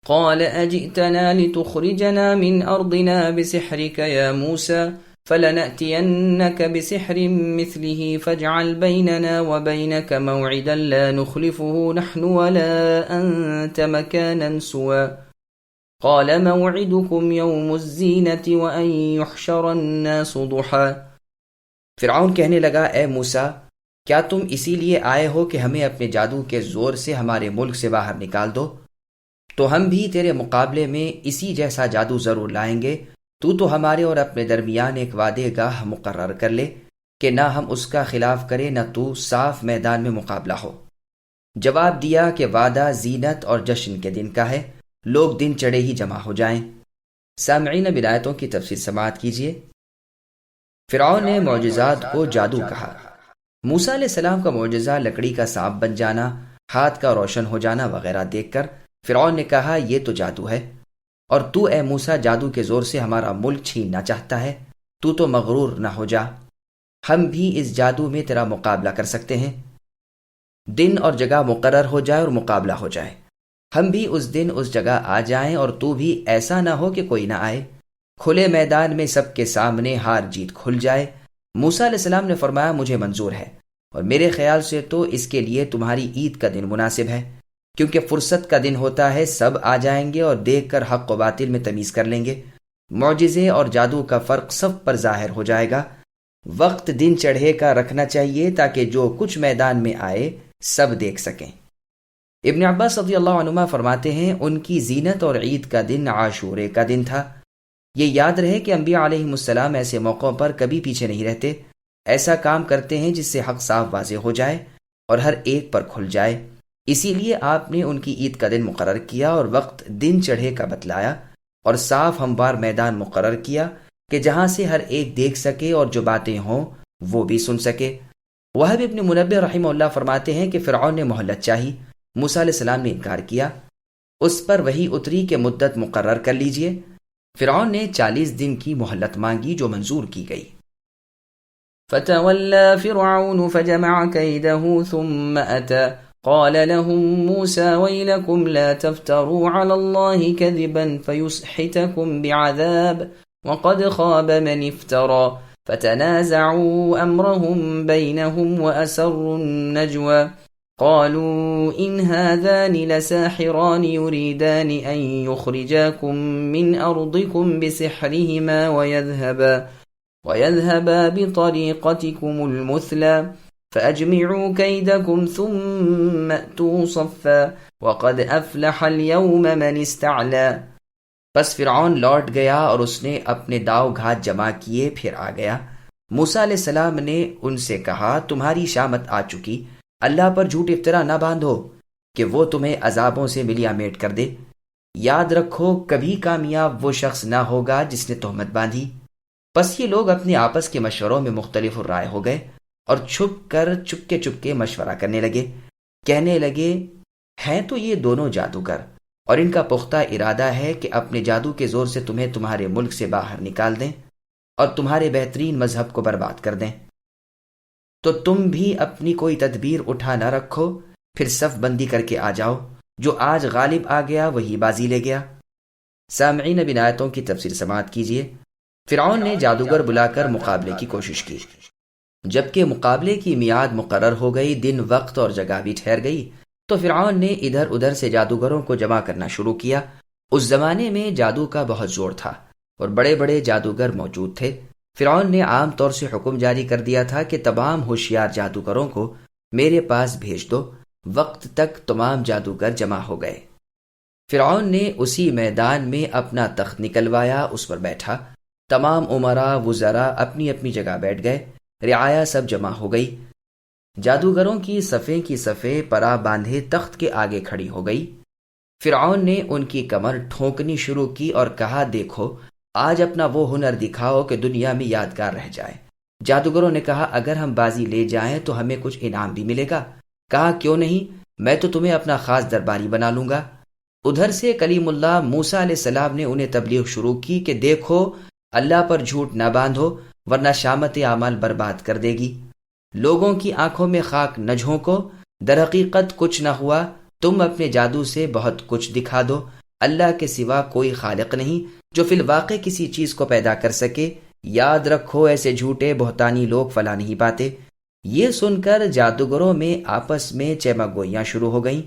قال أجئتنا لتخرجنا من أرضنا بسحرك يا موسى فلنأتينك بسحر مثله فاجعل بيننا وبينك موعدا لا نخلفه نحن ولا أنت مكانا سوى قال موعدكم يوم الزينة وأن يحشر الناس ضحى۔ فرعون کہنے لگا، اے موسیٰ، کیا تم اسی لیے آئے ہو کہ ہمیں اپنے جادو کے زور سے ہمارے ملک سے باہر نکال دو؟ تو ہم بھی تیرے مقابلے میں اسی جیسا جادو ضرور لائیں گے۔ تو ہمارے اور اپنے درمیان ایک وعدے گاہ مقرر کر لے کہ نہ ہم اس کا خلاف کریں نہ تو صاف میدان میں مقابلہ ہو۔ جواب دیا کہ وعدہ زینت اور جشن کے دن کا ہے، لوگ دن چڑھے ہی جمع ہو جائیں۔ سامعین، اب آیتوں کی تفسیر سماعت کیجیے۔ فرعون نے معجزات کو جادو کہا۔ موسیٰ علیہ السلام کا معجزہ لکڑی کا سانپ بن جانا، ہاتھ کا روشن ہو جانا وغیرہ دیکھ کر فرعون نے کہا، یہ تو جادو ہے، اور تو اے موسیٰ جادو کے زور سے ہمارا ملک چھیننا چاہتا ہے؟ تو مغرور نہ ہو جا، ہم بھی اس جادو میں تیرا مقابلہ کر سکتے ہیں۔ دن اور جگہ مقرر ہو جائے اور مقابلہ ہو جائے، ہم بھی اس دن اس جگہ آ جائیں اور تو بھی ایسا نہ ہو کہ کوئی نہ آئے، کھلے میدان میں سب کے سامنے ہار جیت کھل جائے۔ موسیٰ علیہ السلام نے فرمایا، مجھے منظور ہے، اور میرے خیال سے تو اس کے لیے تمہاری عید کا دن مناسب ہے، کیونکہ فرصت کا دن ہوتا ہے، سب آ جائیں گے اور دیکھ کر حق و باطل میں تمیز کر لیں گے، معجزے اور جادو کا فرق سب پر ظاہر ہو جائے گا۔ وقت دن چڑھے کا رکھنا چاہیے تاکہ جو کچھ میدان میں آئے سب دیکھ سکیں۔ ابن عباس رضی اللہ عنہما فرماتے ہیں، ان کی زینت اور عید کا دن عاشورے کا دن تھا۔ یہ یاد رہے کہ انبیاء علیہم السلام ایسے موقعوں پر کبھی پیچھے نہیں رہتے، ایسا کام کرتے ہیں جس سے حق صاف واضح ہو جائے اور ہر ایک پر کھل جائے۔ اسی لیے آپ نے ان کی عید کا دن مقرر کیا اور وقت دن چڑھے کا بتلایا، اور صاف ہموار میدان مقرر کیا کہ جہاں سے ہر ایک دیکھ سکے اور جو باتیں ہوں وہ بھی سن سکے۔ وہب ابن منبہ رحمہ اللہ فرماتے ہیں کہ فرعون نے مہلت چاہی، موسیٰ علیہ السلام نے انکار کیا، اس پر وحی اتری کہ مدت مقرر کر لیجئے۔ فرعون نے 40 دن کی مہلت مانگی جو منظور کی گئی۔ فتولى فرعون فجمع كيده ثم أتى قال لهم موسى ويلكم لا تفتروا على الله كذبا فيسحتكم بعذاب وقد خاب من افترى فتنازعوا أمرهم بينهم وأسروا النجوى قالوا إن هذان لساحران يريدان أن يخرجاكم من أرضكم بسحرهما ويذهبا بطريقتكم المثلى فأجمعوا كيدكم ثم أتوا صفا وقد أفلح اليوم من استعلى۔ پس فرعون لوٹ گیا اور اس نے اپنے داؤ گھات جمع کیے، پھر آ گیا۔ موسیٰ علیہ السلام نے ان سے کہا، تمہاری شامت آ چکی، اللہ پر جھوٹ افطرا نہ باندھو کہ وہ تمہیں عذابوں سے ملیا میٹ کر دے۔ یاد رکھو کبھی کامیاب وہ شخص نہ ہوگا جس نے تہمت باندھی۔ پس یہ لوگ اپنے آپس کے مشوروں میں مختلف رائے ہو گئے اور چپکے مشورہ کرنے لگے، کہنے لگے، ہیں تو یہ دونوں جادوگر اور ان کا پختہ ارادہ ہے کہ اپنے جادو کے زور سے تمہیں تمہارے ملک سے باہر نکال دیں اور تمہارے بہترین مذہب کو برباد کر دیں۔ تو تم بھی اپنی کوئی تدبیر اٹھا نہ رکھو، پھر صف بندی کر کے آ جاؤ، جو آج غالب آ گیا وہی بازی لے گیا۔ سامعین، اب آیتوں کی تفسیر سماعت کیجیے۔ فرعون نے جادوگر بلا کر مقابلے کی کوشش کی۔ جبکہ مقابلے کی میعاد مقرر ہو گئی، دن وقت اور جگہ بھی ٹھہر گئی، تو فرعون نے ادھر ادھر سے جادوگروں کو جمع کرنا شروع کیا۔ اس زمانے میں جادو کا بہت زور تھا اور بڑے بڑے جادوگر موجود تھے۔ فرعون نے عام طور سے حکم جاری کر دیا تھا کہ تمام ہوشیار جادوگروں کو میرے پاس بھیج دو۔ وقت تک تمام جادوگر جمع ہو گئے۔ فرعون نے اسی میدان میں اپنا تخت نکلوایا، اس پر بیٹھا۔ تمام امراء وزراء اپنی اپنی جگہ بیٹھ گئے، رعایا سب جمع ہو گئی۔ جادوگروں کی صفیں پرا باندھے تخت کے آگے کھڑی ہو گئی۔ فرعون نے ان کی کمر ٹھونکنی شروع کی اور کہا، دیکھو آج اپنا وہ ہنر دکھاؤ کہ دنیا میں یادگار رہ جائے۔ جادوگروں نے کہا، اگر ہم بازی لے جائیں تو ہمیں کچھ انعام بھی ملے گا۔ کہا، کیوں نہیں، میں تو تمہیں اپنا خاص درباری بنا لوں گا۔ ادھر سے کلیم اللہ موسیٰ علیہ السلام نے انہیں تبلیغ شروع کی کہ دیکھو اللہ پر جھوٹ نہ باندھو ورنہ شامت اعمال برباد کر دے گی۔ لوگوں کی آنکھوں میں خاک نہ جھونکو، در حقیقت کچھ نہ ہوا، تم اپنے جادو سے بہت کچھ دکھا دو، اللہ کے سوا کوئی خالق نہیں جو فی الواقع کسی چیز کو پیدا کر سکے، یاد رکھو ایسے جھوٹے بہتانی لوگ فلاح نہیں پاتے۔ یہ سن کر جادوگروں میں آپس میں چیمہ گوئیاں شروع ہو گئیں۔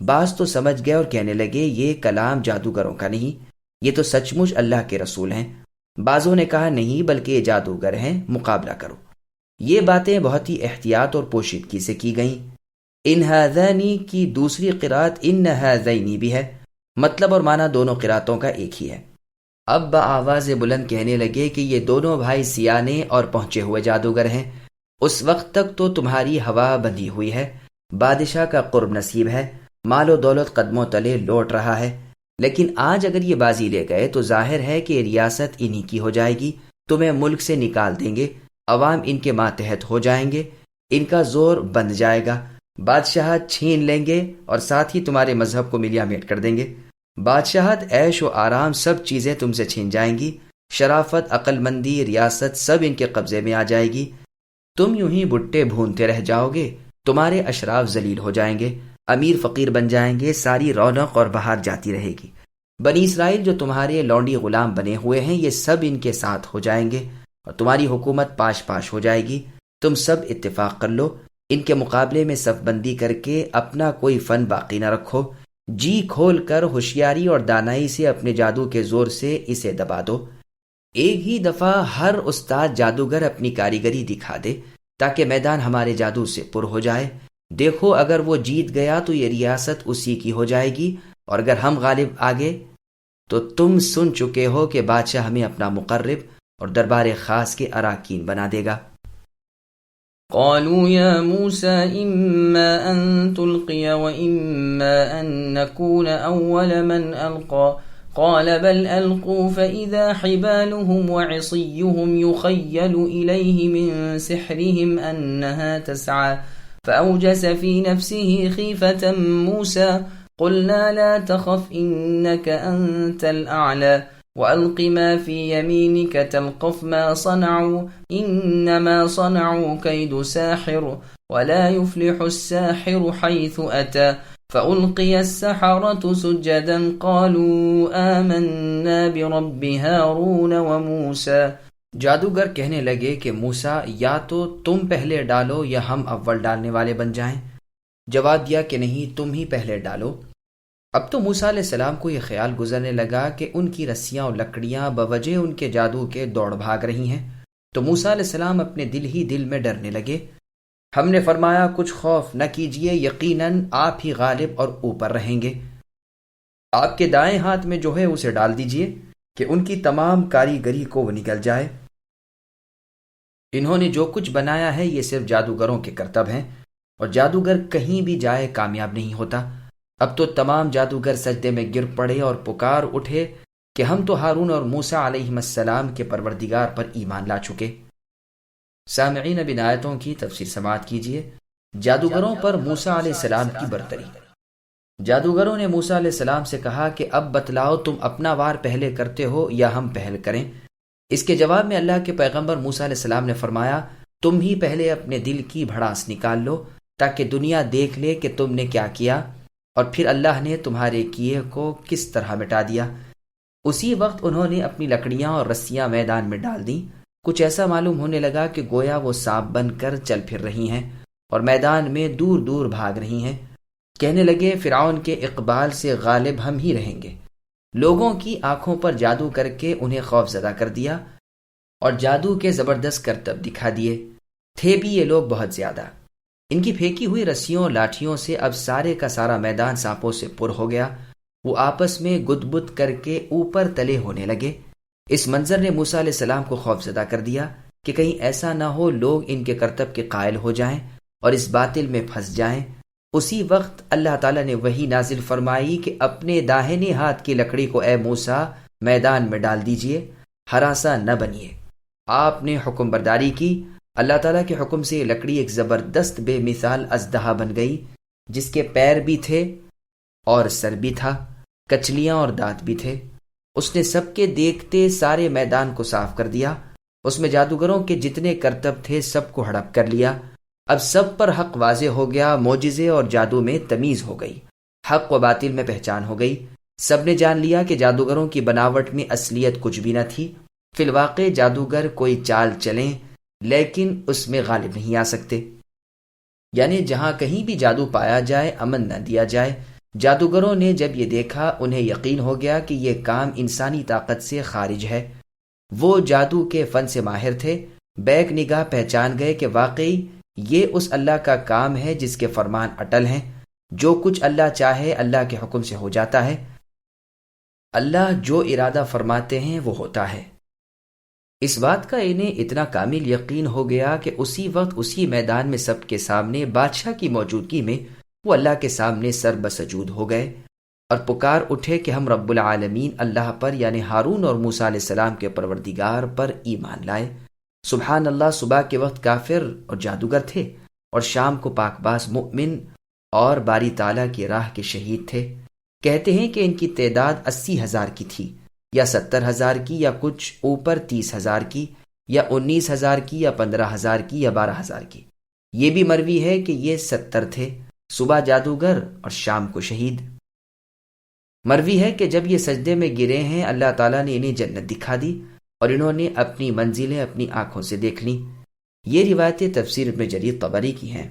بعض تو سمجھ گئے اور کہنے لگے یہ کلام جادوگروں کا نہیں، یہ تو سچ مچ اللہ کے رسول ہیں۔ بعضوں نے کہا نہیں بلکہ یہ جادوگر ہیں، مقابلہ کرو۔ یہ باتیں بہت ہی احتیاط اور پوشیدگی سے کی گئیں۔ ان ہذانی کی دوسری قرات ان ہذینی بھی ہے، مطلب اور معنی دونوں قراتوں کا ایک ہی ہے۔ اب بآواز بلند کہنے لگے کہ یہ دونوں بھائی سیانے اور پہنچے ہوئے جادوگر ہیں۔ اس وقت تک تو تمہاری ہوا بندھی ہوئی ہے، بادشاہ کا قرب نصیب ہے، مال و دولت قدموں تلے لوٹ رہا ہے، لیکن آج اگر یہ بازی لے گئے تو ظاہر ہے کہ ریاست انہی کی ہو جائے گی، تمہیں ملک سے نکال دیں گے، عوام ان کے ماتحت ہو جائیں گے، ان کا زور بند جائے گا، بادشاہت چھین لیں گے اور ساتھ ہی تمہارے مذہب کو ملیا میٹ کر دیں گے۔ بادشاہت، عیش و آرام، سب چیزیں تم سے چھین جائیں گی، شرافت، عقل مندی، ریاست سب ان کے قبضے میں آ جائے گی، تم یوں ہی بھٹے بھونتے رہ جاؤ گے، تمہارے اشراف ذلیل ہو جائیں گے، امیر فقیر بن جائیں گے، ساری رونق اور بہار جاتی رہے گی۔ بنی اسرائیل جو تمہارے لونڈی غلام بنے ہوئے ہیں یہ سب ان کے ساتھ ہو جائیں گے اور تمہاری حکومت پاش پاش ہو جائے گی۔ تم سب اتفاق کر لو، ان کے مقابلے میں صف بندی کر کے اپنا کوئی فن باقی نہ رکھو، جی کھول کر ہوشیاری اور دانائی سے اپنے جادو کے زور سے اسے دبا دو۔ ایک ہی دفعہ ہر استاد جادوگر اپنی کاریگری دکھا دے تاکہ میدان ہمارے جادو سے پر ہو جائے۔ دیکھو اگر وہ جیت گیا تو یہ ریاست اسی کی ہو جائے گی، اور اگر ہم غالب آگے تو تم سن چکے ہو کہ بادشاہ ہمیں اپنا مقرب اور دربار خاص کے اراکین بنا دے گا۔ قالوا يا موسى إما أن تلقي وإما أن نكون أول من ألقى قال بل ألقوا فإذا حبالهم وعصيهم يخيل إليه من سحرهم أنها تسعى فأوجس في نفسه خيفة موسى قلنا لا تخف إنك أنت الأعلى وألق ما في يمينك تلقف ما صنعوا إنما صنعوا كيد ساحر ولا يفلح الساحر حيث أتى فألقي السحرة سجدا قالوا آمنا برب هارون وموسى۔ جادوگر کہنے لگے کہ موسیٰ یا تو تم پہلے ڈالو یا ہم اول ڈالنے والے بن جائیں۔ جواب دیا کہ نہیں، تم ہی پہلے ڈالو۔ اب تو موسیٰ علیہ السلام کو یہ خیال گزرنے لگا کہ ان کی رسیاں اور لکڑیاں بوجہ ان کے جادو کے دوڑ بھاگ رہی ہیں، تو موسیٰ علیہ السلام اپنے دل ہی دل میں ڈرنے لگے۔ ہم نے فرمایا کچھ خوف نہ کیجئے، یقیناً آپ ہی غالب اور اوپر رہیں گے۔ آپ کے دائیں ہاتھ میں جو ہے اسے ڈال دیجئے کہ ان کی تمام کاریگری کو وہ نکل جائے۔ انہوں نے جو کچھ بنایا ہے یہ صرف جادوگروں کے کرتب ہیں، اور جادوگر کہیں بھی جائے کامیاب نہیں ہوتا۔ اب تو تمام جادوگر سجدے میں گر پڑے اور پکار اٹھے کہ ہم تو ہارون اور موسیٰ علیہ السلام کے پروردگار پر ایمان لا چکے۔ سامعین اب ان آیتوں کی تفسیر سماعت کیجیے۔ جادوگروں پر موسیٰ علیہ السلام کی برتری۔ جادوگروں نے موسیٰ علیہ السلام سے کہا کہ اب بتلاؤ تم اپنا وار پہلے کرتے ہو یا ہم پہل کریں؟ اس کے جواب میں اللہ کے پیغمبر موسیٰ علیہ السلام نے فرمایا تم ہی پہلے اپنے دل کی بھڑاس نکال لو تاکہ دنیا دیکھ لے کہ تم نے کیا کیا، اور پھر اللہ نے تمہارے کیے کو کس طرح مٹا دیا۔ اسی وقت انہوں نے اپنی لکڑیاں اور رسیاں میدان میں ڈال دیں۔ کچھ ایسا معلوم ہونے لگا کہ گویا وہ سانپ بن کر چل پھر رہی ہیں اور میدان میں دور دور بھاگ رہی ہیں۔ کہنے لگے فرعون کے اقبال سے غالب ہم ہی رہیں گے۔ لوگوں کی آنکھوں پر جادو کر کے انہیں خوف زدہ کر دیا اور جادو کے زبردست کرتب دکھا دیے۔ تھے بھی یہ لوگ بہت زیادہ۔ ان کی پھینکی ہوئی رسیوں لاٹھیوں سے اب سارے کا سارا میدان سانپوں سے پر ہو گیا۔ وہ آپس میں گد بد کر کے اوپر تلے ہونے لگے۔ اس منظر نے موسیٰ علیہ السلام کو خوف زدہ کر دیا کہ کہیں ایسا نہ ہو لوگ ان کے کرتب کے قائل ہو جائیں اور اس باطل میں پھنس جائیں۔ اسی وقت اللہ تعالیٰ نے وحی نازل فرمائی کہ اپنے داہنے ہاتھ کی لکڑی کو اے موسیٰ میدان میں ڈال دیجئے، ہراساں نہ بنیے۔ آپ نے حکم برداری کی۔ اللہ تعالیٰ کے حکم سے یہ لکڑی ایک زبردست بے مثال اژدہا بن گئی، جس کے پیر بھی تھے اور سر بھی تھا، کچلیاں اور دانت بھی تھے۔ اس نے سب کے دیکھتے سارے میدان کو صاف کر دیا۔ اس میں جادوگروں کے جتنے کرتب تھے سب کو ہڑپ کر لیا۔ اب سب پر حق واضح ہو گیا، معجزے اور جادو میں تمیز ہو گئی، حق و باطل میں پہچان ہو گئی۔ سب نے جان لیا کہ جادوگروں کی بناوٹ میں اصلیت کچھ بھی نہ تھی۔ فی الواقع جادوگر کوئی چال چلیں لیکن اس میں غالب نہیں آ سکتے، یعنی جہاں کہیں بھی جادو پایا جائے امن نہ دیا جائے۔ جادوگروں نے جب یہ دیکھا انہیں یقین ہو گیا کہ یہ کام انسانی طاقت سے خارج ہے۔ وہ جادو کے فن سے ماہر تھے، بیک نگاہ پہچان گئے کہ واقعی یہ اس اللہ کا کام ہے جس کے فرمان اٹل ہیں۔ جو کچھ اللہ چاہے اللہ کے حکم سے ہو جاتا ہے، اللہ جو ارادہ فرماتے ہیں وہ ہوتا ہے۔ اس بات کا انہیں اتنا کامل یقین ہو گیا کہ اسی وقت اسی میدان میں سب کے سامنے بادشاہ کی موجودگی میں وہ اللہ کے سامنے سر بسجود ہو گئے اور پکار اٹھے کہ ہم رب العالمین اللہ پر یعنی ہارون اور موسیٰ علیہ السلام کے پروردگار پر ایمان لائے۔ سبحان اللہ، صبح کے وقت کافر اور جادوگر تھے اور شام کو پاک باز مؤمن اور باری تعالیٰ کی راہ کے شہید تھے۔ کہتے ہیں کہ ان کی تعداد 80,000 کی تھی، یا 70,000 کی، یا کچھ اوپر 30,000 کی، یا 19,000 کی، یا 15,000 کی، یا 12,000 کی۔ یہ بھی مروی ہے کہ یہ 70 تھے، صبح جادوگر اور شام کو شہید۔ مروی ہے کہ جب یہ سجدے میں گرے ہیں اللہ تعالیٰ نے انہیں جنت دکھا دی اور انہوں نے اپنی منزلیں اپنی آنکھوں سے دیکھ لیں۔ یہ روایتیں تفسیر ابن جریر طبری کی ہیں۔